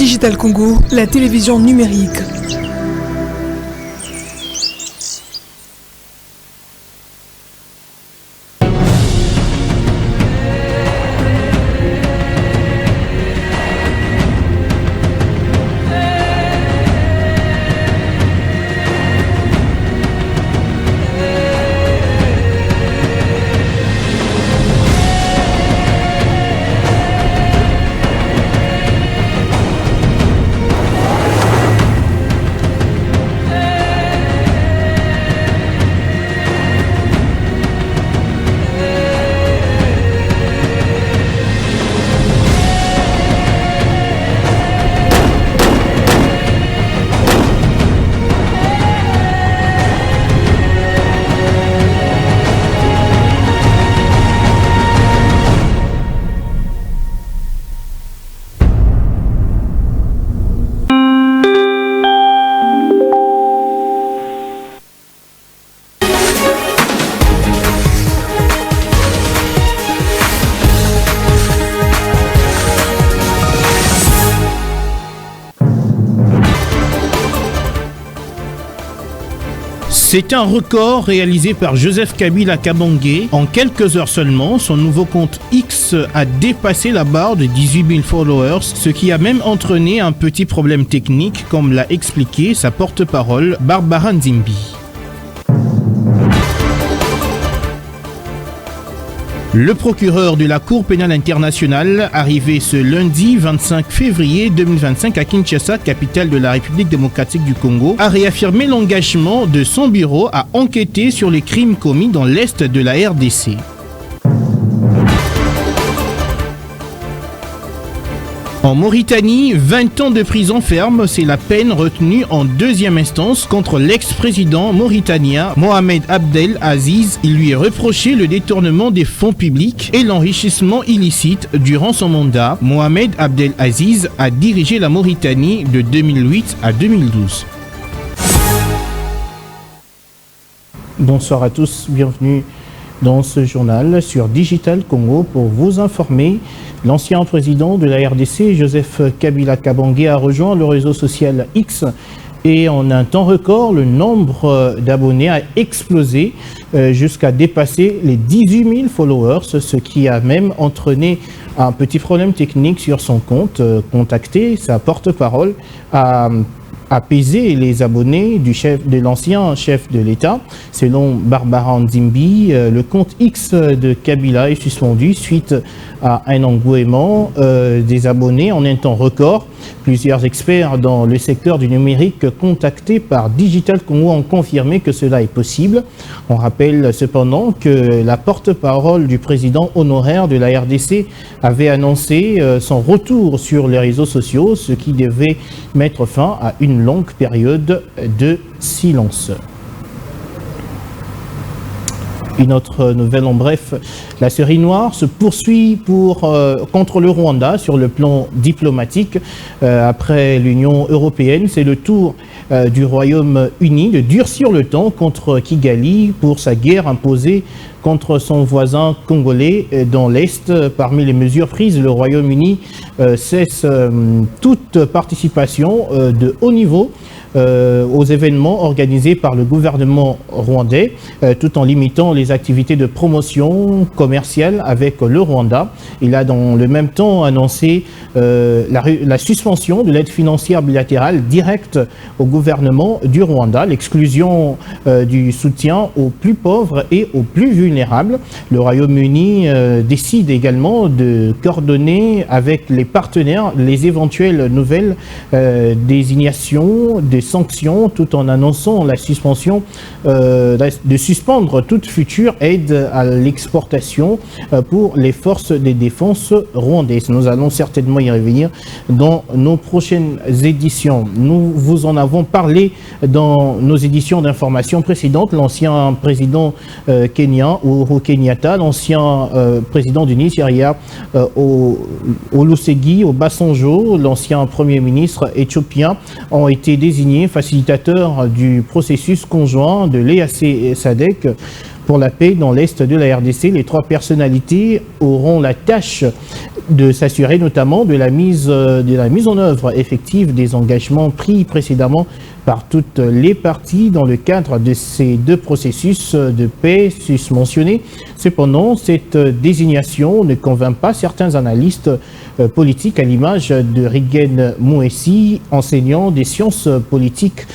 Digital Congo, la télévision numérique. C'est un record réalisé par Joseph Kabila Kabange. En quelques heures seulement, son nouveau compte X a dépassé la barre de 18 000 followers, ce qui a même entraîné un petit problème technique, comme l'a expliqué sa porte-parole Barbara Nzimbi. Le procureur de la Cour pénale internationale, arrivé ce lundi 25 février 2025 à Kinshasa, capitale de la République démocratique du Congo, a réaffirmé l'engagement de son bureau à enquêter sur les crimes commis dans l'est de la RDC. En Mauritanie, 20 ans de prison ferme, c'est la peine retenue en deuxième instance contre l'ex-président mauritanien Mohamed Abdel Aziz. Il lui est reproché le détournement des fonds publics et l'enrichissement illicite durant son mandat. Mohamed Abdel Aziz a dirigé la Mauritanie de 2008 à 2012. Bonsoir à tous, bienvenue dans ce journal sur Digital Congo pour vous informer. L'ancien président de la RDC, Joseph Kabila Kabange, a rejoint le réseau social X et en un temps record, le nombre d'abonnés a explosé jusqu'à dépasser les 18 000 followers, ce qui a même entraîné un petit problème technique sur son compte. Contacté, sa porte-parole a apaiser les abonnés de l'ancien chef de l'État. Selon Barbara Nzimbi, le compte X de Kabila est suspendu suite à un engouement des abonnés en un temps record. Plusieurs experts dans le secteur du numérique contactés par Digital Congo ont confirmé que cela est possible. On rappelle cependant que la porte-parole du président honoraire de la RDC avait annoncé son retour sur les réseaux sociaux, ce qui devait mettre fin à une longue période de silence. Une autre nouvelle en bref, la série noire se poursuit contre le Rwanda sur le plan diplomatique. Après l'Union européenne, c'est le tour du Royaume-Uni de durcir le ton contre Kigali pour sa guerre imposée contre son voisin congolais dans l'Est. Parmi les mesures prises, le Royaume-Uni cesse toute participation de haut niveau aux événements organisés par le gouvernement rwandais, tout en limitant les activités de promotion commerciale avec le Rwanda. Il a dans le même temps annoncé la suspension de l'aide financière bilatérale directe au gouvernement du Rwanda, l'exclusion du soutien aux plus pauvres et aux plus vulnérables. Le Royaume-Uni décide également de coordonner avec les partenaires les éventuelles nouvelles désignations des sanctions, tout en annonçant la suspension de suspendre toute future aide à l'exportation pour les forces de défense rwandaises. Nous allons certainement y revenir dans nos prochaines éditions. Nous vous en avons parlé dans nos éditions d'information précédentes. L'ancien président kenyan, Uhuru Kenyatta, l'ancien président du Nigeria, Olusegun Obasanjo, l'ancien premier ministre éthiopien, ont été désignés facilitateurs du processus conjoint de l'EAC et SADC pour la paix dans l'Est de la RDC. Les 3 personnalités auront la tâche de s'assurer notamment de la mise en œuvre effective des engagements pris précédemment par toutes les parties dans le cadre de ces 2 processus de paix susmentionnés. Cependant, cette désignation ne convainc pas certains analystes politiques à l'image de Rigen Mouessi, enseignant des sciences politiques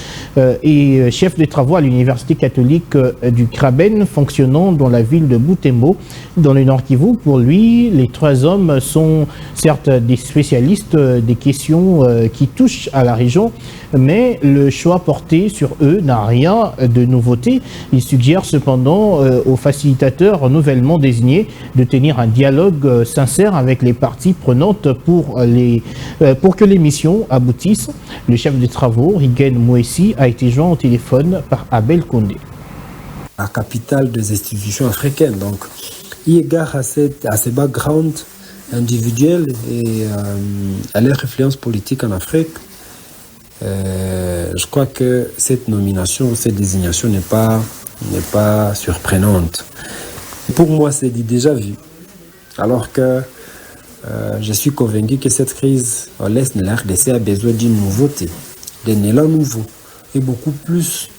et chef de travaux à l'Université catholique du Kraben, fonctionnant dans la ville de Butembo, dans le Nord Kivu. Pour lui, les 3 hommes sont certes des spécialistes des questions qui touchent à la région, mais le choix porté sur eux n'a rien de nouveauté. Il suggère cependant aux facilitateurs nouvellement désignés de tenir un dialogue sincère avec les parties prenantes pour que les missions aboutissent. Le chef de travaux, Rigen Mouessi, a été joint au téléphone par Abel Condé. La capitale des institutions africaines, donc, eu égard à ces backgrounds individuels et à leur influence politique en Afrique, je crois que cette nomination, cette désignation n'est pas surprenante. Pour moi, c'est déjà vu. Alors que je suis convaincu que cette crise à l'Est de la RDC a besoin d'une nouveauté, d'un élan nouveau et beaucoup plus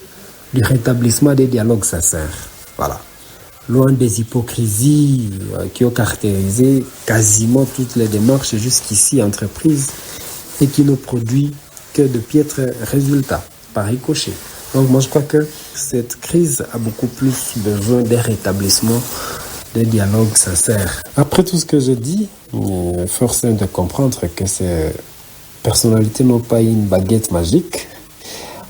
du rétablissement des dialogues sincères. Voilà. Loin des hypocrisies qui ont caractérisé quasiment toutes les démarches jusqu'ici entreprises et qui n'ont produit que de piètres résultats par ricochet. Donc moi je crois que cette crise a beaucoup plus besoin d'un rétablissement des dialogues sincères. Après tout ce que je dis, force est de comprendre que ces personnalités n'ont pas une baguette magique,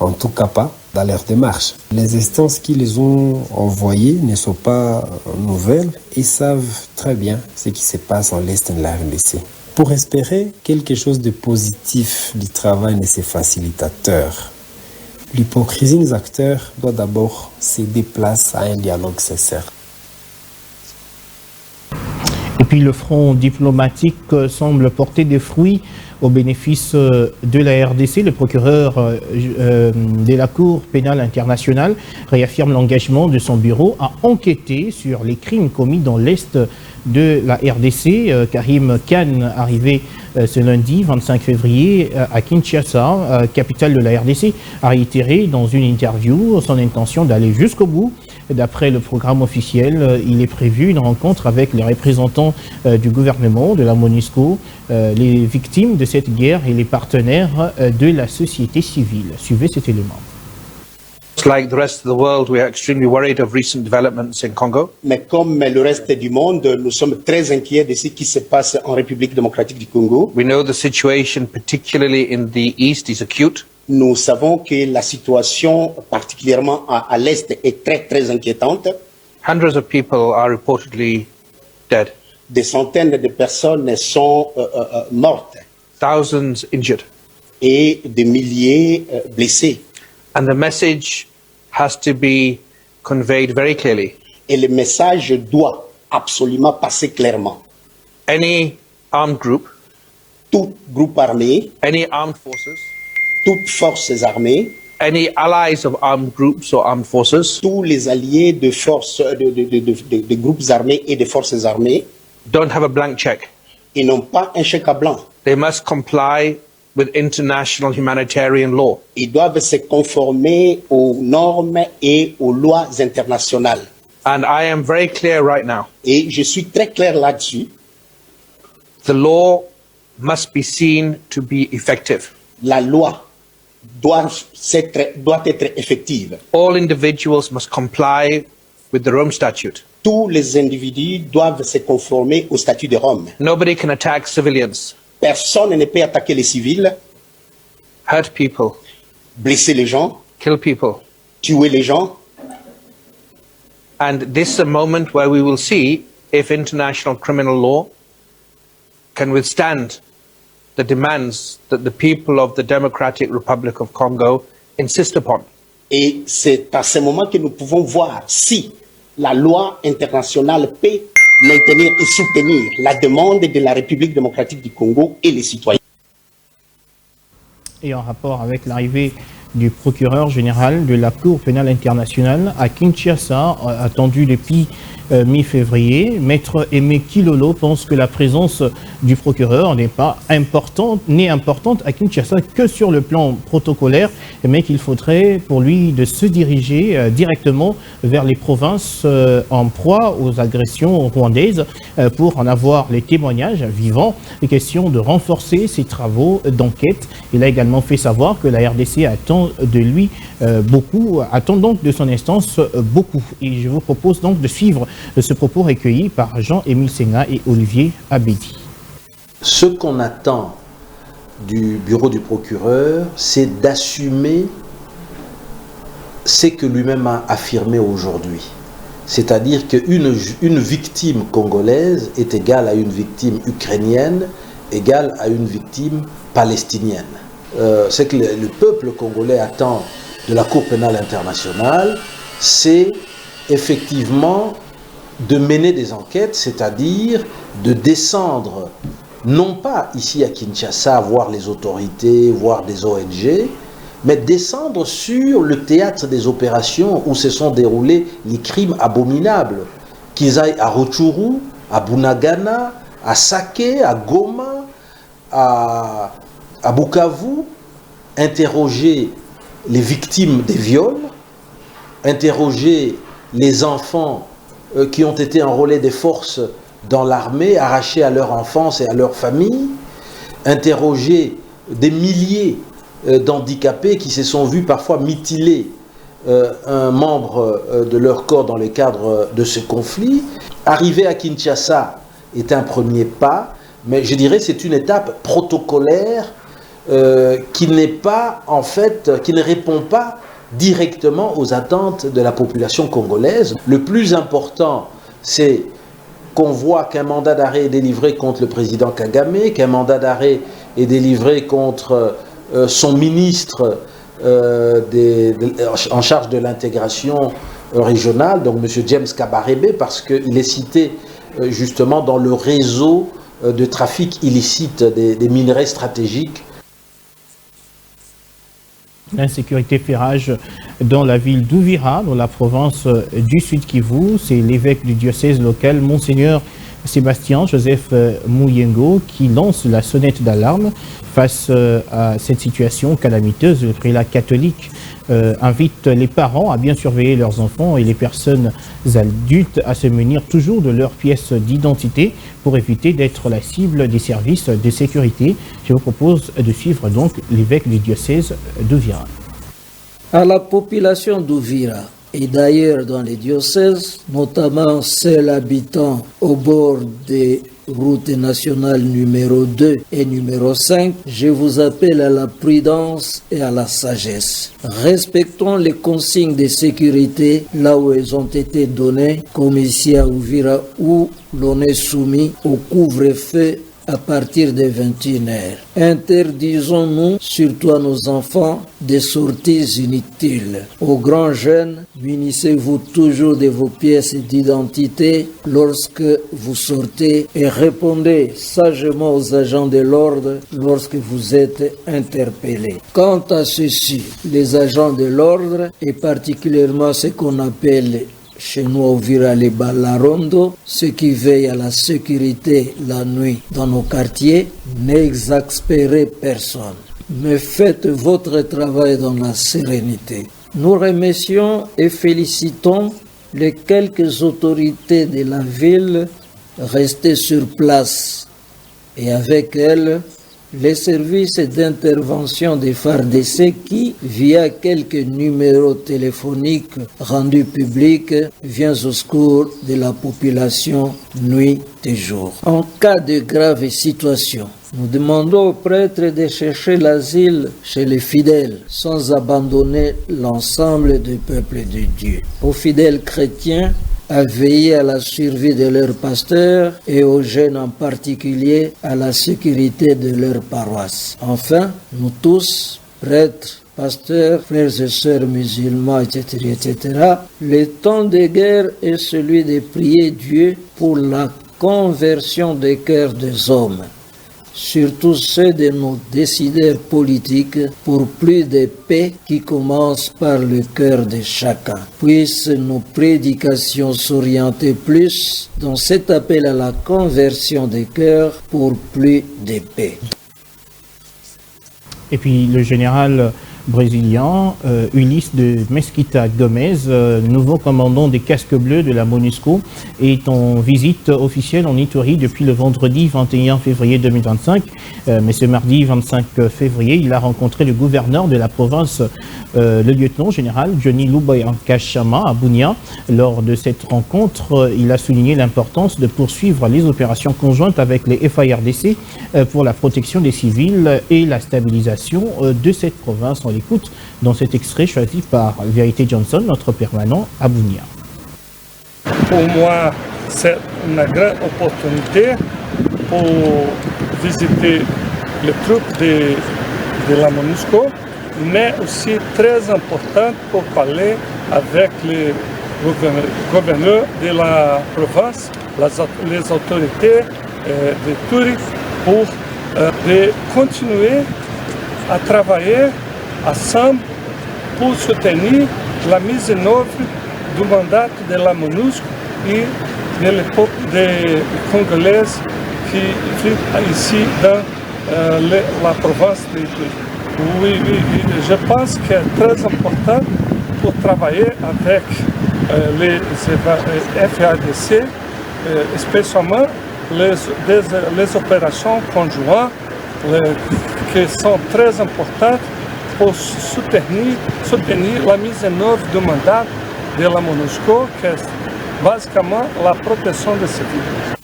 en tout cas pas dans leur démarche. Les instances qui les ont envoyées ne sont pas nouvelles et savent très bien ce qui se passe en l'Est de la RDC. Pour espérer quelque chose de positif du travail de ces facilitateurs, l'hypocrisie des acteurs doit d'abord céder place à un dialogue sincère. Et puis le front diplomatique semble porter des fruits au bénéfice de la RDC. Le procureur de la Cour pénale internationale réaffirme l'engagement de son bureau à enquêter sur les crimes commis dans l'Est de la RDC. Karim Khan, arrivé ce lundi 25 février à Kinshasa, capitale de la RDC, a réitéré dans une interview son intention d'aller jusqu'au bout. D'après le programme officiel, il est prévu une rencontre avec les représentants du gouvernement, de la MONUSCO, les victimes de cette guerre et les partenaires de la société civile. Suivez cet élément. Like the rest of the world, we are extremely worried of recent developments in Congo. Mais comme le reste du monde, nous sommes très inquiets de ce qui se passe en République démocratique du Congo. We know the situation, particularly in the east, is acute. Nous savons que la situation, particulièrement à l'Est, est très, très inquiétante. Hundreds of people are reportedly dead. Des centaines de personnes sont mortes. Thousands injured. Et des milliers blessés. And the message has to be conveyed very clearly. Et le message doit absolument passer clairement. Any armed group, tout groupe armé, any armed forces, toutes forces armées, any allies of armed groups or armed forces, tous les alliés de forces, de groupes armés et de forces armées, don't have a blank check. Ils n'ont pas un chèque à blanc. They must comply with international humanitarian law. Ils doivent se conformer aux normes et aux lois internationales. And I am very clear right now. Et je suis très clair là-dessus. The law must be seen to be effective. La loi doit être effective. All individuals must comply with the Rome Statute. Tous les individus doivent se conformer au statut de Rome. Nobody can attack civilians. Personne ne peut attaquer les civils, hurt people, blesser les gens, kill people, tuer les gens. And this is a moment where we will see if international criminal law can withstand the demands that the people of the Democratic Republic of Congo insist upon. Et c'est à ce moment que nous pouvons voir si la loi internationale peut maintenir et soutenir la demande de la République démocratique du Congo et les citoyens. Et en rapport avec l'arrivée du procureur général de la Cour pénale internationale à Kinshasa, attendu depuis mi-février. Maître Aimé Kilolo pense que la présence du procureur n'est importante à Kinshasa que sur le plan protocolaire, mais qu'il faudrait pour lui de se diriger directement vers les provinces en proie aux agressions rwandaises pour en avoir les témoignages vivants. Il est question de renforcer ses travaux d'enquête. Il a également fait savoir que la RDC attend de lui attend donc de son instance beaucoup. Et je vous propose donc de suivre ce propos recueilli par Jean-Émile Senga et Olivier Abedi. Ce qu'on attend du bureau du procureur, c'est d'assumer ce que lui-même a affirmé aujourd'hui. C'est-à-dire qu'une victime congolaise est égale à une victime ukrainienne, égale à une victime palestinienne. Ce que le peuple congolais attend de la Cour pénale internationale, c'est effectivement de mener des enquêtes, c'est-à-dire de descendre, non pas ici à Kinshasa, voir les autorités, voir des ONG, mais descendre sur le théâtre des opérations où se sont déroulés les crimes abominables. Qu'ils aillent à Rutshuru, à Bunagana, à Sake, à Goma, à Bukavu, interroger les victimes des viols, interroger les enfants qui ont été enrôlés des forces dans l'armée, arrachés à leur enfance et à leur famille, interroger des milliers d'handicapés qui se sont vus parfois mutiler un membre de leur corps dans le cadre de ce conflit. Arriver à Kinshasa est un premier pas, mais je dirais que c'est une étape protocolaire qui n'est pas, en fait, qui ne répond pas directement aux attentes de la population congolaise. Le plus important, c'est qu'on voit qu'un mandat d'arrêt est délivré contre le président Kagame, qu'un mandat d'arrêt est délivré contre son ministre en charge de l'intégration régionale, donc M. James Kabarebe, parce qu'il est cité justement dans le réseau de trafic illicite des minerais stratégiques. L'insécurité fait rage dans la ville d'Uvira, dans la province du Sud Kivu. C'est l'évêque du diocèse local, Monseigneur Sébastien Joseph Mouyengo, qui lance la sonnette d'alarme face à cette situation calamiteuse. Le prélat catholique invite les parents à bien surveiller leurs enfants et les personnes adultes à se munir toujours de leurs pièces d'identité pour éviter d'être la cible des services de sécurité. Je vous propose de suivre donc l'évêque du diocèse d'Uvira. À la population d'Uvira et d'ailleurs dans les diocèses, notamment celles habitant au bord des routes nationales numéro 2 et numéro 5, je vous appelle à la prudence et à la sagesse. Respectons les consignes de sécurité là où elles ont été données, comme ici à Uvira où l'on est soumis au couvre-feu à partir des 21h. Interdisons-nous, surtout à nos enfants, des sorties inutiles. Aux grands jeunes, munissez-vous toujours de vos pièces d'identité lorsque vous sortez et répondez sagement aux agents de l'ordre lorsque vous êtes interpellés. Quant à ceci, les agents de l'ordre, et particulièrement ce qu'on appelle chez nous au Uvira les balarondo, ceux qui veillent à la sécurité la nuit dans nos quartiers, n'exaspérez personne, mais faites votre travail dans la sérénité. Nous remercions et félicitons les quelques autorités de la ville restées sur place et avec elles les services d'intervention des FARDC qui, via quelques numéros téléphoniques rendus publics, viennent au secours de la population nuit et jour. En cas de grave situation, nous demandons aux prêtres de chercher l'asile chez les fidèles sans abandonner l'ensemble du peuple de Dieu. Aux fidèles chrétiens, à veiller à la survie de leurs pasteurs et aux jeunes en particulier à la sécurité de leur paroisse. Enfin, nous tous, prêtres, pasteurs, frères et sœurs musulmans, etc., le temps de guerre est celui de prier Dieu pour la conversion des cœurs des hommes. surtout ceux de nos décideurs politiques, pour plus de paix qui commence par le cœur de chacun. Puissent nos prédications s'orienter plus dans cet appel à la conversion des cœurs pour plus de paix. Et puis le général brésilien Ulysse de Mesquita Gomez, nouveau commandant des casques bleus de la MONUSCO, est en visite officielle en Ituri depuis le vendredi 21 février 2025. Mais ce mardi 25 février, il a rencontré le gouverneur de la province, le lieutenant général Johnny Lubayakashama à Bunia. Lors de cette rencontre, il a souligné l'importance de poursuivre les opérations conjointes avec les FARDC pour la protection des civils et la stabilisation de cette province. On l'écoute dans cet extrait choisi par Vérité Johnson, notre permanent à Bunia. Pour moi, c'est une grande opportunité pour visiter les troupes de la MONUSCO, mais aussi très important pour parler avec les gouverneurs de la province, les autorités de Ituri, pour de continuer à travailler ensemble pour soutenir la mise en œuvre du mandat de la MONUSCO et de peuple congolais qui vit ici dans la province de Ituri. Oui, je pense que c'est très important pour travailler avec les FARDC, spécialement les opérations conjointes qui sont très importantes pour soutenir la mise en œuvre du mandat de la MONUSCO, qui est basiquement la protection des civils.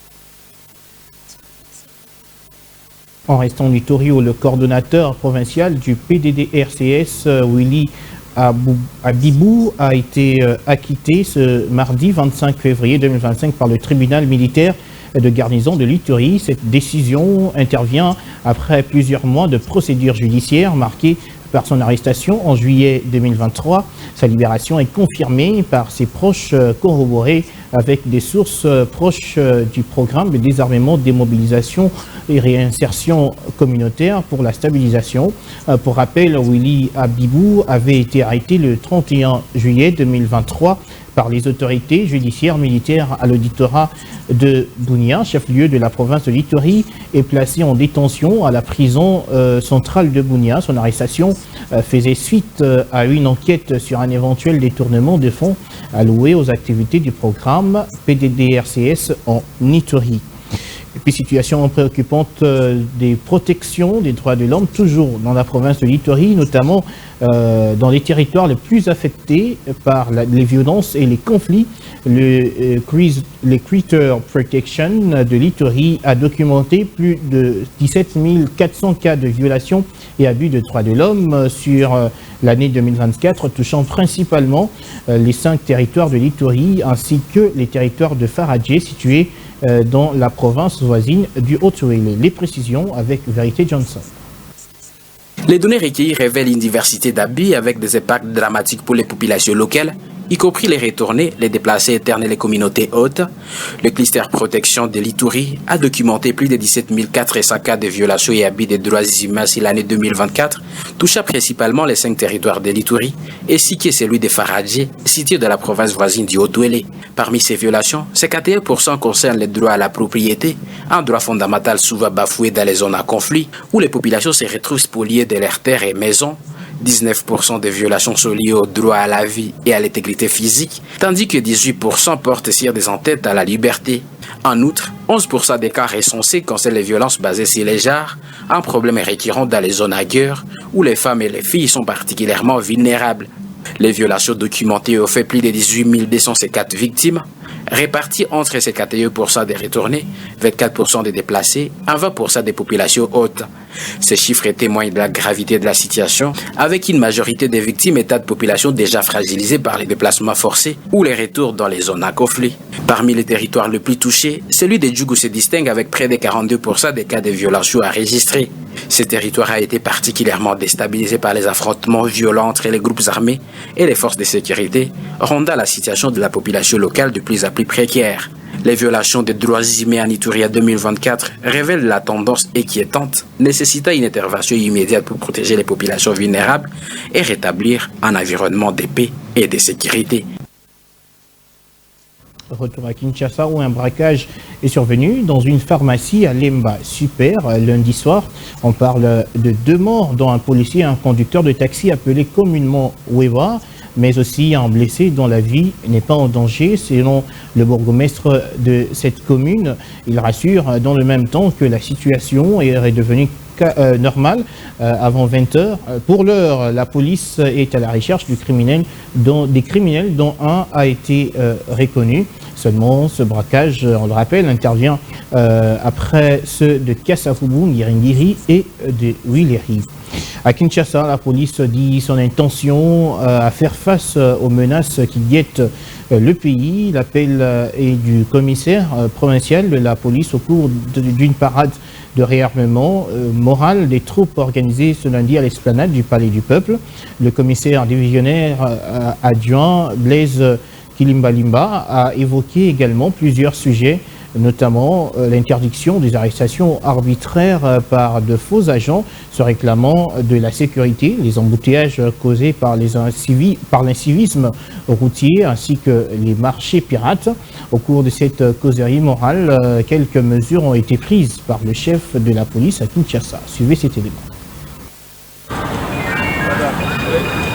En restant en Ituri, où le coordonnateur provincial du PDD-RCS, Willy Abibou, a été acquitté ce mardi 25 février 2025 par le tribunal militaire de garnison de l'Ituri. Cette décision intervient après plusieurs mois de procédure judiciaire marquée par son arrestation en juillet 2023. Sa libération est confirmée par ses proches, corroborée avec des sources proches du programme de désarmement, démobilisation et réinsertion communautaire pour la stabilisation. Pour rappel, Willy Abibou avait été arrêté le 31 juillet 2023 par les autorités judiciaires militaires à l'auditorat de Bunia, chef-lieu de la province de l'Ituri, est placé en détention à la prison centrale de Bunia. Son arrestation faisait suite à une enquête sur un éventuel détournement de fonds alloués aux activités du programme PDD-RCS en Ituri. Et puis, situation préoccupante des protections des droits de l'homme, toujours dans la province de l'Ituri, notamment dans les territoires les plus affectés par les violences et les conflits. Le Creator Protection de l'Ituri a documenté plus de 17 400 cas de violations et abus de droits de l'homme sur l'année 2024, touchant principalement les 5 territoires de l'Ituri ainsi que les territoires de Faradje situés dans la province voisine du Haut-Uele. Les précisions avec Vérité Johnson. Les données recueillies révèlent une diversité d'abus avec des impacts dramatiques pour les populations locales, y compris les retournés, les déplacés internes et les communautés hautes. Le cluster protection de l'Ituri a documenté plus de 17 400 cas de violations et abus des droits humains sur l'année 2024, touchant principalement les 5 territoires de l'Ituri, ainsi que celui de Faradje, situé dans la province voisine du Haut-Uele. Parmi ces violations, 51% concernent les droits à la propriété, un droit fondamental souvent bafoué dans les zones à conflit, où les populations se retrouvent spoliées de leurs terres et maisons. 19% des violations sont liées au droit à la vie et à l'intégrité physique, tandis que 18% portent sur des entêtes à la liberté. En outre, 11% des cas recensés concernent les violences basées sur les genres, un problème récurrent dans les zones à guerre, où les femmes et les filles sont particulièrement vulnérables. Les violations documentées ont fait plus de 18 254 victimes, réparties entre 51% des retournés, 24% des déplacés, et 20% des populations hautes. Ces chiffres témoignent de la gravité de la situation, avec une majorité des victimes état de population déjà fragilisées par les déplacements forcés ou les retours dans les zones à conflit. Parmi les territoires les plus touchés, celui de Djougou se distingue avec près de 42% des cas de violations enregistrés. Ce territoire a été particulièrement déstabilisé par les affrontements violents entre les groupes armés et les forces de sécurité, rendant la situation de la population locale de plus en plus précaire. Les violations des droits humains en Ituri 2024 révèlent la tendance inquiétante, nécessitant une intervention immédiate pour protéger les populations vulnérables et rétablir un environnement de paix et de sécurité. Retour à Kinshasa où un braquage est survenu dans une pharmacie à Lemba Super lundi soir. On parle de 2 morts, dont un policier et un conducteur de taxi appelé communément Wewa, mais aussi un blessé dont la vie n'est pas en danger, selon le bourgmestre de cette commune. Il rassure dans le même temps que la situation est redevenue normale avant 20 h. Pour l'heure, la police est à la recherche des criminels dont un a été reconnu. Seulement, ce braquage, on le rappelle, intervient après ceux de Kassavubu, Ngiringiri et de Willery. À Kinshasa, la police dit son intention à faire face aux menaces qui guettent le pays. L'appel est du commissaire provincial de la police au cours d'une parade de réarmement moral des troupes organisées ce lundi à l'esplanade du Palais du Peuple. Le commissaire divisionnaire adjoint Blaise Kilimbalimba a évoqué également plusieurs sujets, notamment l'interdiction des arrestations arbitraires par de faux agents se réclamant de la sécurité, les embouteillages causés par l'incivisme routier ainsi que les marchés pirates. Au cours de cette causerie morale, quelques mesures ont été prises par le chef de la police à Kinshasa. Suivez cet élément.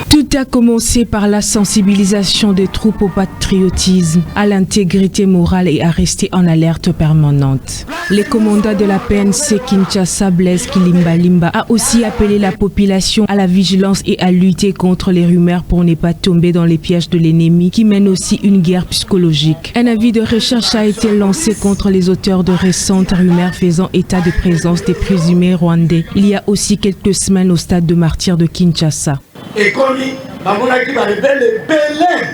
Tout a commencé par la sensibilisation des troupes au patriotisme, à l'intégrité morale et à rester en alerte permanente. Le commandant de la PNC Kinshasa, Blaise Kilimbalimba, a aussi appelé la population à la vigilance et à lutter contre les rumeurs pour ne pas tomber dans les pièges de l'ennemi qui mène aussi une guerre psychologique. Un avis de recherche a été lancé contre les auteurs de récentes rumeurs faisant état de présence des présumés rwandais il y a aussi quelques semaines au stade de martyrs de Kinshasa. Et comme bamonaki barebele belé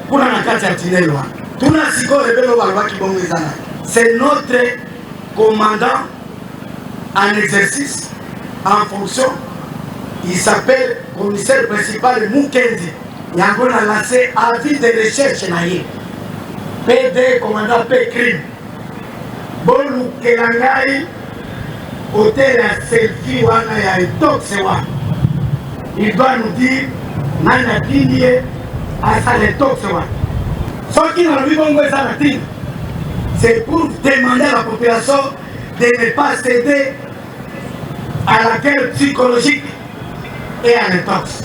pour la carte artillerie tuna siko rebelo balwaki bongo ezana. C'est notre commandant en exercice en fonction, il s'appelle commissaire principal Mukendi. Yango na lancé avis de recherche na ye PD commandant P crime bolu kelangai hôtel à selfie wana ya etoxewa. Il doit nous dire, Nana Kinié, à sa l'étoxewa. Ce qui n'a vu bongo c'est pour demander à la population de ne pas céder à la guerre psychologique et à l'étox.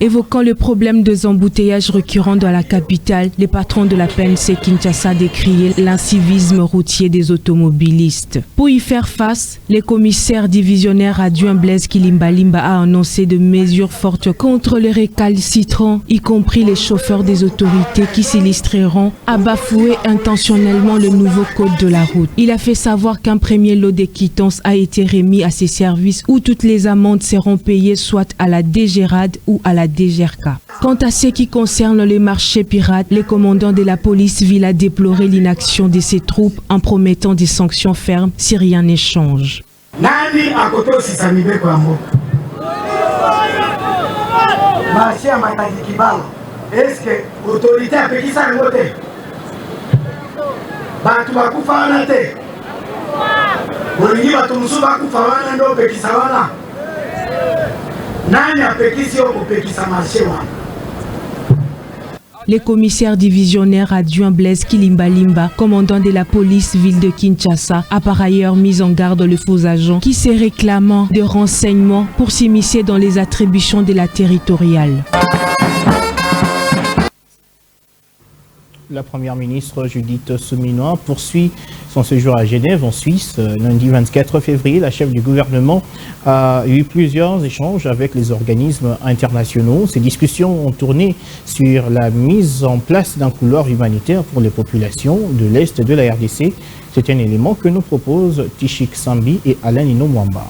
Évoquant le problème des embouteillages récurrents dans la capitale, les patrons de la PNC Kinshasa décriaient l'incivisme routier des automobilistes. Pour y faire face, le commissaire divisionnaire adjoint Blaise Kilimbalimba a annoncé de mesures fortes contre les récalcitrants, y compris les chauffeurs des autorités qui s'illustreront à bafouer intentionnellement le nouveau code de la route. Il a fait savoir qu'un premier lot de quittances a été remis à ces services où toutes les amendes seront payées soit à la DGRAD ou à la DGRK. Quant à ce qui concerne les marchés pirates, le commandant de la police ville a déploré l'inaction de ses troupes en promettant des sanctions fermes si rien ne change. Nani akoto sisamibe kwa mboka. Marché à Matadi Kibalo. Est-ce que l'autorité a payé ça le côté? Batu bakufa wana te. Olingi batu musu bakufa wana ndo pekisa wana. Nani apekisi yo kopekisa marché wana? Le commissaire divisionnaire adjoint Blaise Kilimbalimba, commandant de la police ville de Kinshasa, a par ailleurs mis en garde le faux agent qui se réclamant de renseignements pour s'immiscer dans les attributions de la territoriale. La première ministre Judith Suminwa poursuit son séjour à Genève, en Suisse. Lundi 24 février, la chef du gouvernement a eu plusieurs échanges avec les organismes internationaux. Ces discussions ont tourné sur la mise en place d'un couloir humanitaire pour les populations de l'Est de la RDC. C'est un élément que nous proposent Tishik Sambi et Alain Nino Mwamba.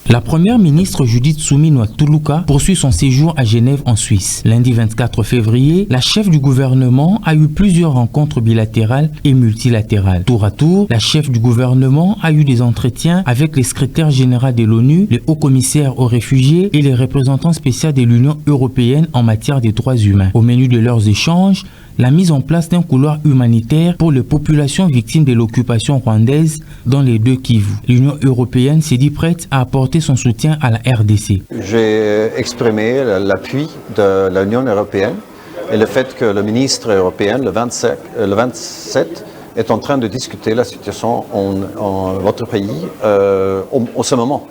La première ministre Judith Suminwa Tuluka poursuit son séjour à Genève en Suisse. Lundi 24 février, la chef du gouvernement a eu plusieurs rencontres bilatérales et multilatérales. Tour à tour, la chef du gouvernement a eu des entretiens avec le secrétaire général de l'ONU, le haut-commissaire aux réfugiés et les représentants spéciaux de l'Union européenne en matière des droits humains. Au menu de leurs échanges, la mise en place d'un couloir humanitaire pour les populations victimes de l'occupation rwandaise dans les deux Kivu. L'Union européenne s'est dit prête à apporter son soutien à la RDC. J'ai exprimé l'appui de l'Union européenne et le fait que le ministre européen, le 27, est en train de discuter la situation en votre pays en ce moment.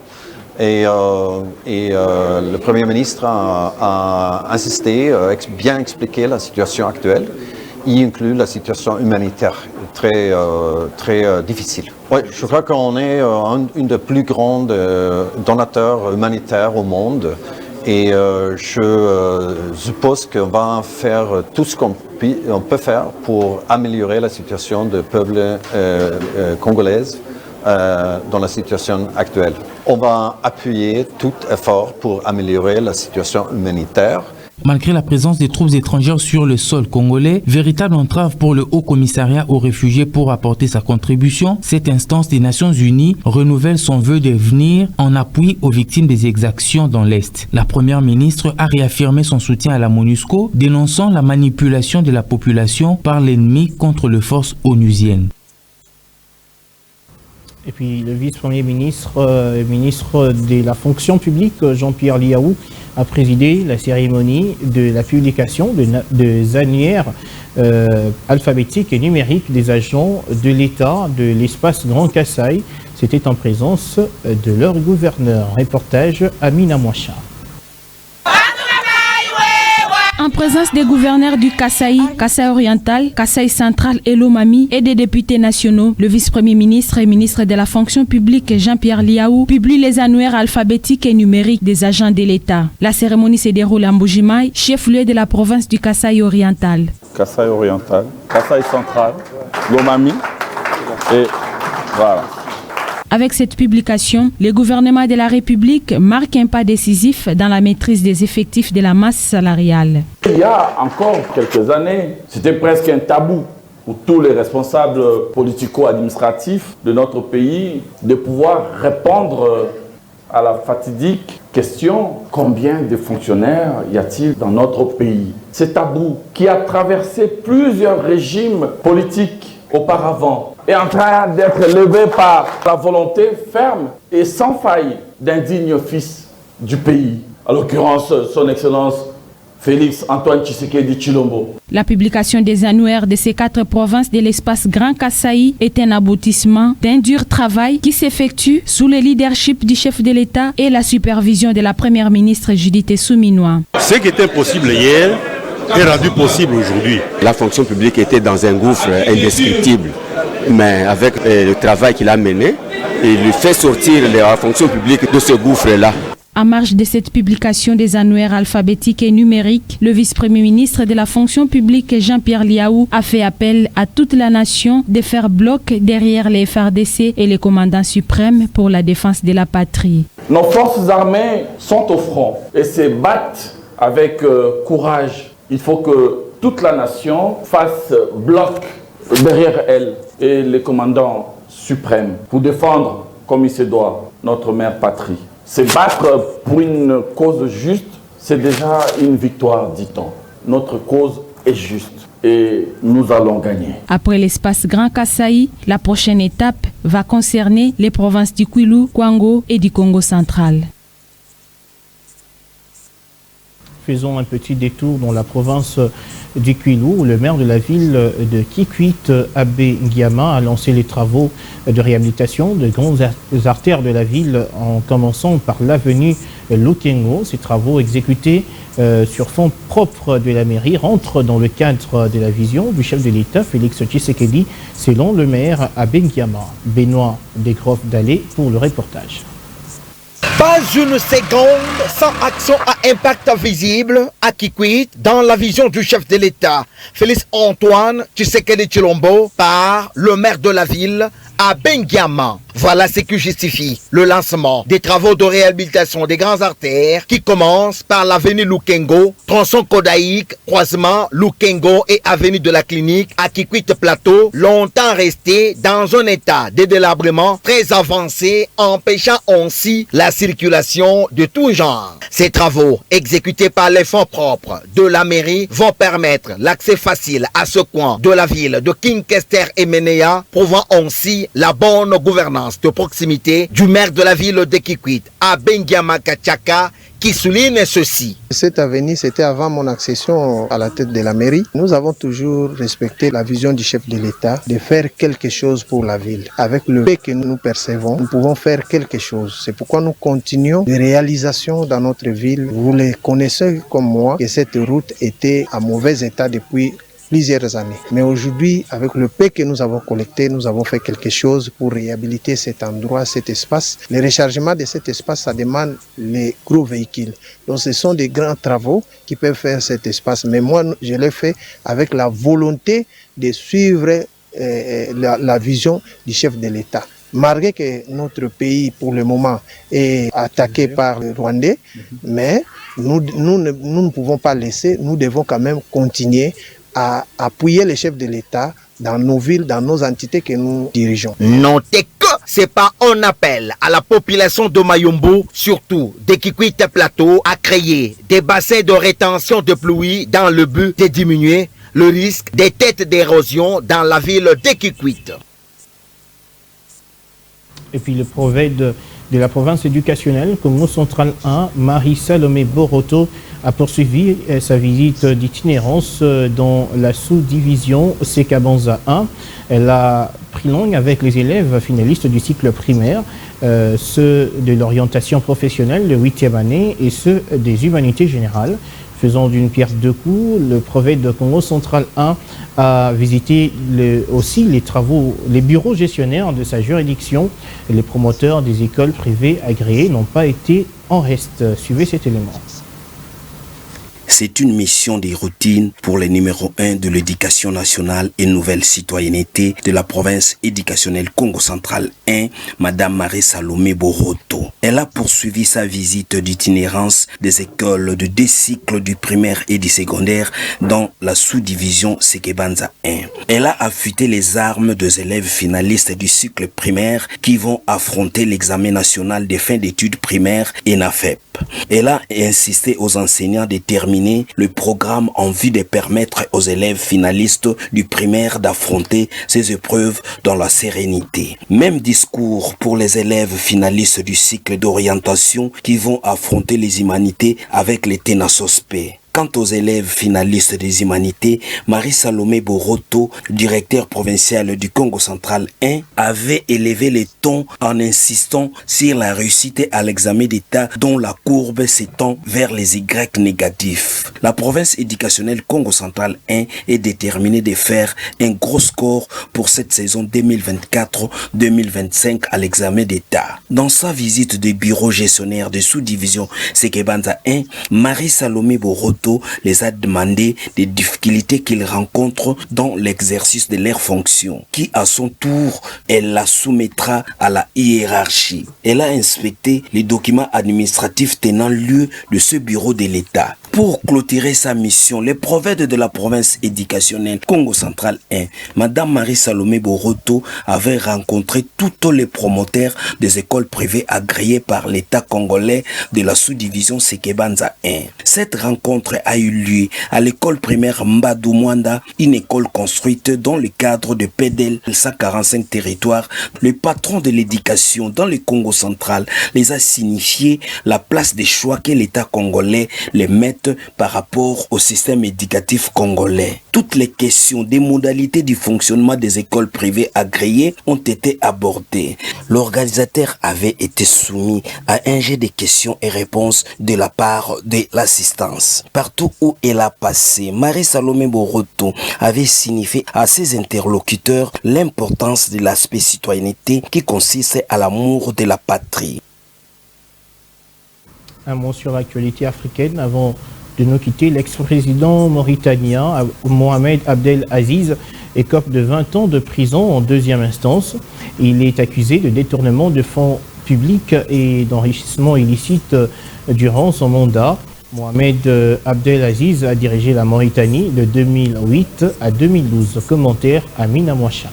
Et le Premier ministre a insisté, bien expliqué la situation actuelle, y inclut la situation humanitaire très difficile. Oui, je crois qu'on est une des plus grandes donateurs humanitaires au monde et je suppose qu'on va faire tout ce qu'on peut faire pour améliorer la situation du peuple congolais dans la situation actuelle. On va appuyer tout effort pour améliorer la situation humanitaire. Malgré la présence des troupes étrangères sur le sol congolais, véritable entrave pour le Haut-Commissariat aux réfugiés pour apporter sa contribution, cette instance des Nations Unies renouvelle son vœu de venir en appui aux victimes des exactions dans l'Est. La première ministre a réaffirmé son soutien à la MONUSCO, dénonçant la manipulation de la population par l'ennemi contre les forces onusiennes. Et puis le vice-premier ministre, ministre de la fonction publique, Jean-Pierre Liaou, a présidé la cérémonie de la publication des annuaires alphabétiques et numériques des agents de l'État de l'espace Grand Kasaï. C'était en présence de leur gouverneur. Reportage Amina Mouacha. En présence des gouverneurs du Kasaï, Kasaï oriental, Kasaï central et Lomami et des députés nationaux, le vice-premier ministre et ministre de la fonction publique Jean-Pierre Liaou publie les annuaires alphabétiques et numériques des agents de l'État. La cérémonie se déroule à Mbujimaï, chef-lieu de la province du Kasaï oriental. Kasaï oriental, Kasaï central, Lomami et voilà. Avec cette publication, le gouvernement de la République marque un pas décisif dans la maîtrise des effectifs de la masse salariale. Il y a encore quelques années, c'était presque un tabou pour tous les responsables politico-administratifs de notre pays de pouvoir répondre à la fatidique question « Combien de fonctionnaires y a-t-il dans notre pays ?» Ce tabou qui a traversé plusieurs régimes politiques auparavant est en train d'être levé par la volonté ferme et sans faille d'un digne fils du pays, à l'occurrence son Excellence Félix Antoine Tshisekedi Tshilombo. La publication des annuaires de ces 4 provinces de l'espace Grand Kasaï est un aboutissement d'un dur travail qui s'effectue sous le leadership du chef de l'État et la supervision de la première ministre Judith Suminwa. Ce qui était possible hier est rendu possible aujourd'hui. La fonction publique était dans un gouffre indescriptible, mais avec le travail qu'il a mené, il fait sortir la fonction publique de ce gouffre-là. En marge de cette publication des annuaires alphabétiques et numériques, le vice-premier ministre de la fonction publique Jean-Pierre Liaou a fait appel à toute la nation de faire bloc derrière les FARDC et les commandants suprêmes pour la défense de la patrie. Nos forces armées sont au front et se battent avec courage. Il faut que toute la nation fasse bloc derrière elle et les commandants suprêmes pour défendre, comme il se doit, notre mère patrie. Se battre pour une cause juste, c'est déjà une victoire, dit-on. Notre cause est juste et nous allons gagner. Après l'espace Grand Kasaï, la prochaine étape va concerner les provinces du Kwilu, Kwango et du Congo central. Faisons un petit détour dans la province du Kwilu, où le maire de la ville de Kikwit, Abbé Ngiama, a lancé les travaux de réhabilitation de grandes artères de la ville en commençant par l'avenue Lukengo. Ces travaux exécutés sur fonds propres de la mairie rentrent dans le cadre de la vision du chef de l'État, Félix Tshisekedi, selon le maire Abbé Ngiama. Benoît Desgroffes d'Allé pour le reportage. Pas une seconde sans action à impact visible à Kikwit dans la vision du chef de l'État, Félix Antoine Tshisekedi Tshilombo, par le maire de la ville, à Benguiama. Voilà ce qui justifie le lancement des travaux de réhabilitation des grandes artères qui commencent par l'avenue Lukengo, tronçon Kodaïque, croisement Lukengo et avenue de la Clinique à Kikwit Plateau, longtemps resté dans un état de délabrement très avancé, empêchant ainsi la circulation de tout genre. Ces travaux, exécutés par les fonds propres de la mairie, vont permettre l'accès facile à ce coin de la ville de Kinkester et Menea, prouvant ainsi la bonne gouvernance de proximité du maire de la ville de Kikwit, à Benguiama Kachaka, qui souligne ceci. Cette avenue, c'était avant mon accession à la tête de la mairie. Nous avons toujours respecté la vision du chef de l'État de faire quelque chose pour la ville. Avec le fait que nous percevons, nous pouvons faire quelque chose. C'est pourquoi nous continuons les réalisations dans notre ville. Vous les connaissez comme moi, que cette route était en mauvais état depuis plusieurs années. Mais aujourd'hui, avec le paix que nous avons collecté, nous avons fait quelque chose pour réhabiliter cet endroit, cet espace. Le rechargement de cet espace, ça demande les gros véhicules. Donc ce sont des grands travaux qui peuvent faire cet espace. Mais moi, je l'ai fait avec la volonté de suivre la vision du chef de l'État. Malgré que notre pays, pour le moment, est attaqué par les Rwandais, mais nous ne pouvons pas laisser, nous devons quand même continuer à appuyer les chefs de l'État dans nos villes, dans nos entités que nous dirigeons. Notez que c'est pas un appel à la population de Mayombo, surtout des Kikwit Plateau, à créer des bassins de rétention de pluie dans le but de diminuer le risque des têtes d'érosion dans la ville de Kikwit. Et puis le prophète de la province éducationnelle, Congo Central 1, Marie-Salomé Boroto, a poursuivi sa visite d'itinérance dans la sous-division Sekabanza 1. Elle a pris langue avec les élèves finalistes du cycle primaire, ceux de l'orientation professionnelle de 8e année et ceux des humanités générales. Faisant d'une pierre deux coups, le prophète de Congo Central 1 a visité aussi les bureaux gestionnaires de sa juridiction. Les promoteurs des écoles privées agréées n'ont pas été en reste. Suivez cet élément. C'est une mission de routine pour le numéro 1 de l'éducation nationale et nouvelle citoyenneté de la province éducationnelle Congo Central 1, Madame Marie-Salomé Boroto. Elle a poursuivi sa visite d'itinérance des écoles de 2 cycles du primaire et du secondaire dans la sous-division Sekebanza 1. Elle a affûté les armes des élèves finalistes du cycle primaire qui vont affronter l'examen national des fins d'études primaires et NAFEP. Elle a insisté aux enseignants de terminer le programme en vue de permettre aux élèves finalistes du primaire d'affronter ces épreuves dans la sérénité. Même discours pour les élèves finalistes du cycle d'orientation qui vont affronter les humanités avec les ténasospé. Quant aux élèves finalistes des humanités, Marie-Salomé Boroto, directeur provincial du Congo Central 1, avait élevé les tons en insistant sur la réussite à l'examen d'État dont la courbe s'étend vers les Y négatifs. La province éducationnelle Congo Central 1 est déterminée de faire un gros score pour cette saison 2024-2025 à l'examen d'État. Dans sa visite des bureaux gestionnaires de sous-division Sekebanza 1, Marie-Salomé Boroto les a demandé des difficultés qu'ils rencontrent dans l'exercice de leurs fonctions, qui à son tour, elle la soumettra à la hiérarchie. Elle a inspecté les documents administratifs tenant lieu de ce bureau de l'État. Pour clôturer sa mission, le prophète de la province éducationnelle Congo Central 1, Madame Marie-Salomé Boroto, avait rencontré tous les promoteurs des écoles privées agréées par l'État congolais de la sous-division Sekebanza 1. Cette rencontre a eu lieu à l'école primaire Mbadou Mwanda, une école construite dans le cadre de PEDEL 145 territoires. Le patron de l'éducation dans le Congo central les a signifié la place des choix que l'État congolais les met par rapport au système éducatif congolais. Toutes les questions des modalités du fonctionnement des écoles privées agréées ont été abordées. L'organisateur avait été soumis à un jet de questions et réponses de la part de l'assistance. Partout où elle a passé, Marie-Salomé Boroto avait signifié à ses interlocuteurs l'importance de l'aspect citoyenneté qui consiste à l'amour de la patrie. Un mot sur l'actualité africaine avant de nous quitter. L'ex-président mauritanien Mohamed Abdel Aziz écope de 20 ans de prison en deuxième instance. Il est accusé de détournement de fonds publics et d'enrichissement illicite durant son mandat. Mohamed Abdelaziz a dirigé la Mauritanie de 2008 à 2012. Commentaire Amina Mouacha.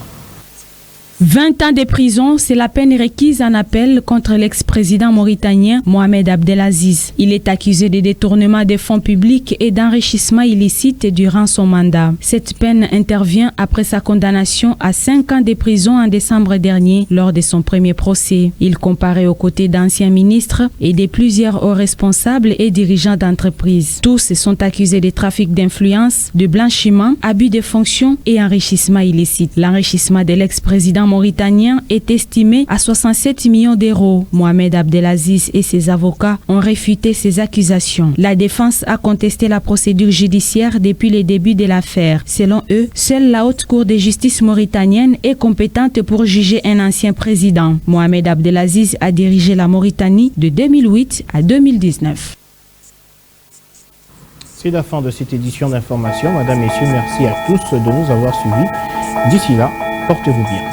20 ans de prison, c'est la peine requise en appel contre l'ex-président mauritanien Mohamed Abdelaziz. Il est accusé de détournement des fonds publics et d'enrichissement illicite durant son mandat. Cette peine intervient après sa condamnation à 5 ans de prison en décembre dernier lors de son premier procès. Il comparait aux côtés d'anciens ministres et de plusieurs hauts responsables et dirigeants d'entreprises. Tous sont accusés de trafic d'influence, de blanchiment, abus de fonctions et enrichissement illicite. L'enrichissement de l'ex-président mauritanien est estimé à 67 millions d'euros. Mohamed Abdelaziz et ses avocats ont réfuté ces accusations. La défense a contesté la procédure judiciaire depuis le début de l'affaire. Selon eux, seule la Haute Cour de justice mauritanienne est compétente pour juger un ancien président. Mohamed Abdelaziz a dirigé la Mauritanie de 2008 à 2019. C'est la fin de cette édition d'information. Madame, Messieurs, merci à tous de nous avoir suivis. D'ici là, portez-vous bien.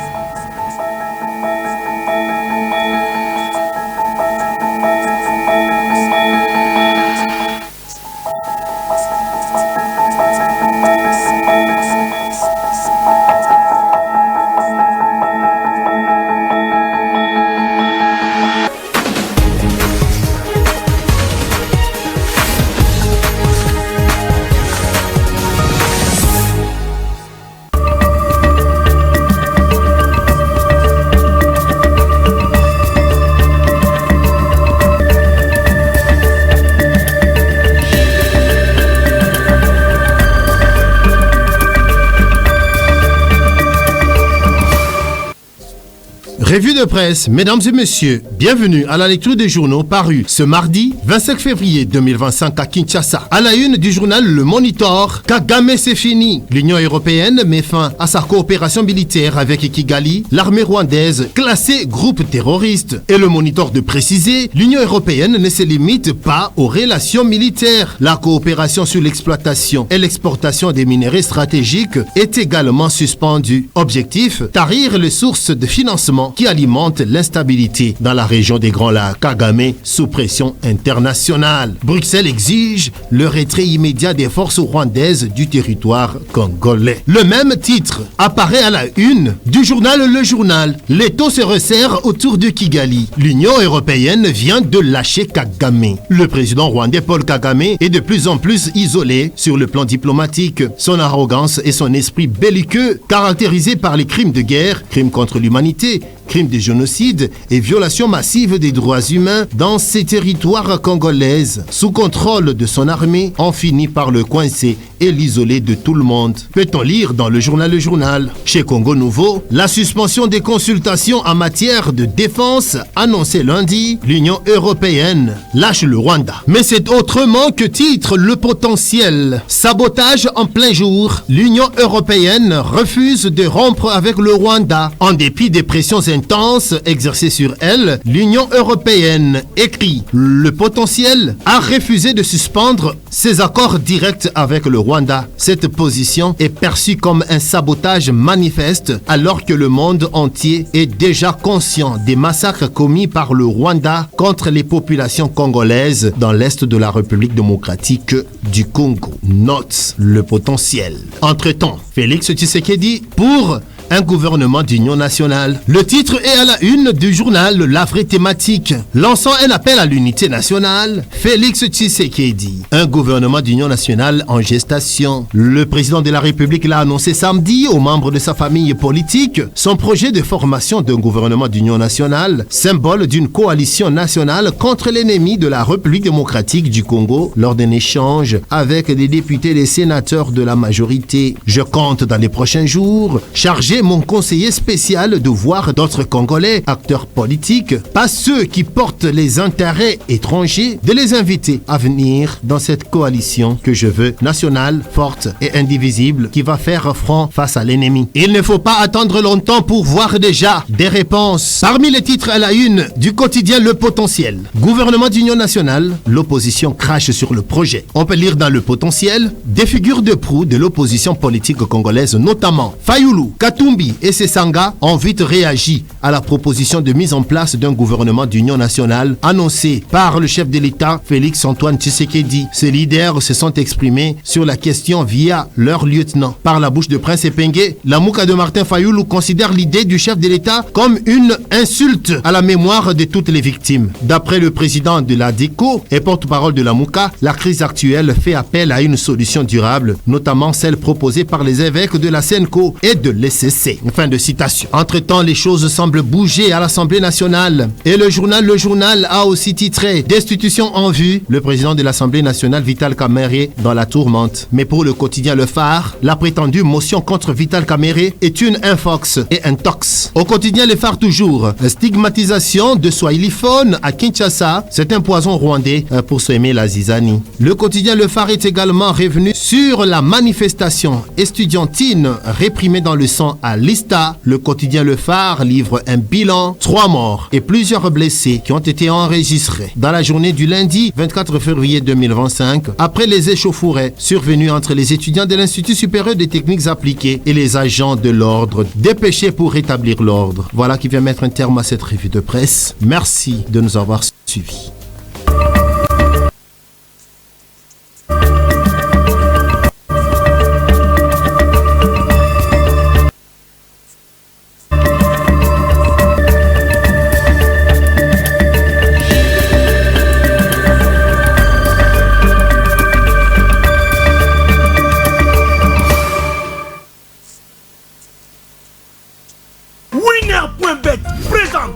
Revue de presse, mesdames et messieurs, bienvenue à la lecture des journaux parus ce mardi 25 février 2025 à Kinshasa. À la une du journal Le Monitor, Kagame c'est fini. L'Union européenne met fin à sa coopération militaire avec Kigali, l'armée rwandaise classée groupe terroriste. Et Le Monitor de préciser, l'Union européenne ne se limite pas aux relations militaires. La coopération sur l'exploitation et l'exportation des minerais stratégiques est également suspendue. Objectif, tarir les sources de financement qui alimente l'instabilité dans la région des Grands Lacs. Kagame sous pression internationale. Bruxelles exige le retrait immédiat des forces rwandaises du territoire congolais. Le même titre apparaît à la une du journal Le Journal. L'étau se resserre autour de Kigali. L'Union européenne vient de lâcher Kagame. Le président rwandais Paul Kagame est de plus en plus isolé sur le plan diplomatique. Son arrogance et son esprit belliqueux, caractérisés par les crimes de guerre, crimes contre l'humanité, crimes de génocide et violations massives des droits humains dans ces territoires congolaises. Sous contrôle de son armée, on finit par le coincer et l'isoler de tout le monde. Peut-on lire dans le journal Le Journal? Chez Congo Nouveau, la suspension des consultations en matière de défense annoncée lundi, l'Union européenne lâche le Rwanda. Mais c'est autrement que titre le potentiel. Sabotage en plein jour. L'Union européenne refuse de rompre avec le Rwanda. En dépit des pressions intenses exercées sur elle, l'Union européenne, écrit le potentiel, a refusé de suspendre ses accords directs avec le Rwanda. Cette position est perçue comme un sabotage manifeste alors que le monde entier est déjà conscient des massacres commis par le Rwanda contre les populations congolaises dans l'est de la République démocratique du Congo. Note le potentiel. Entre-temps, Félix Tshisekedi pour un gouvernement d'union nationale. Le titre est à la une du journal La Vraie Thématique. Lançant un appel à l'unité nationale, Félix Tshisekedi, un gouvernement d'union nationale en gestation. Le président de la République l'a annoncé samedi aux membres de sa famille politique. Son projet de formation d'un gouvernement d'union nationale, symbole d'une coalition nationale contre l'ennemi de la République démocratique du Congo lors d'un échange avec des députés et des sénateurs de la majorité. Je compte dans les prochains jours charger j'ai mon conseiller spécial de voir d'autres Congolais, acteurs politiques, pas ceux qui portent les intérêts étrangers, de les inviter à venir dans cette coalition que je veux, nationale, forte et indivisible, qui va faire front face à l'ennemi. Il ne faut pas attendre longtemps pour voir déjà des réponses. Parmi les titres à la une du quotidien Le Potentiel, gouvernement d'union nationale, l'opposition crache sur le projet. On peut lire dans Le Potentiel des figures de proue de l'opposition politique congolaise, notamment Fayoulou, Katumbi et Sesanga ont vite réagi à la proposition de mise en place d'un gouvernement d'union nationale annoncé par le chef de l'État Félix Antoine Tshisekedi. Ces leaders se sont exprimés sur la question via leur lieutenant. Par la bouche de Prince Epenge, la Mouka de Martin Fayoulou considère l'idée du chef de l'État comme une insulte à la mémoire de toutes les victimes. D'après le président de la DECO et porte-parole de la Mouka, la crise actuelle fait appel à une solution durable, notamment celle proposée par les évêques de la CENCO et de l'ECC. Fin de citation. Entre-temps, les choses semblent bouger à l'Assemblée nationale. Et le journal a aussi titré « Destitution en vue », le président de l'Assemblée nationale Vital Kamerhe dans la tourmente. Mais pour le quotidien Le Phare, la prétendue motion contre Vital Kamerhe est une infox et un tox. Au quotidien Le Phare toujours, stigmatisation de Swahiliphone à Kinshasa, c'est un poison rwandais pour s'aimer la zizanie. Le quotidien Le Phare est également revenu sur la manifestation estudiantine réprimée dans le sang à Lista. Le quotidien Le Phare livre un bilan, 3 morts et plusieurs blessés qui ont été enregistrés dans la journée du lundi 24 février 2025 après les échauffourées survenues entre les étudiants de l'Institut supérieur des techniques appliquées et les agents de l'ordre dépêchés pour rétablir l'ordre. Voilà qui vient mettre un terme à cette revue de presse. Merci de nous avoir suivis.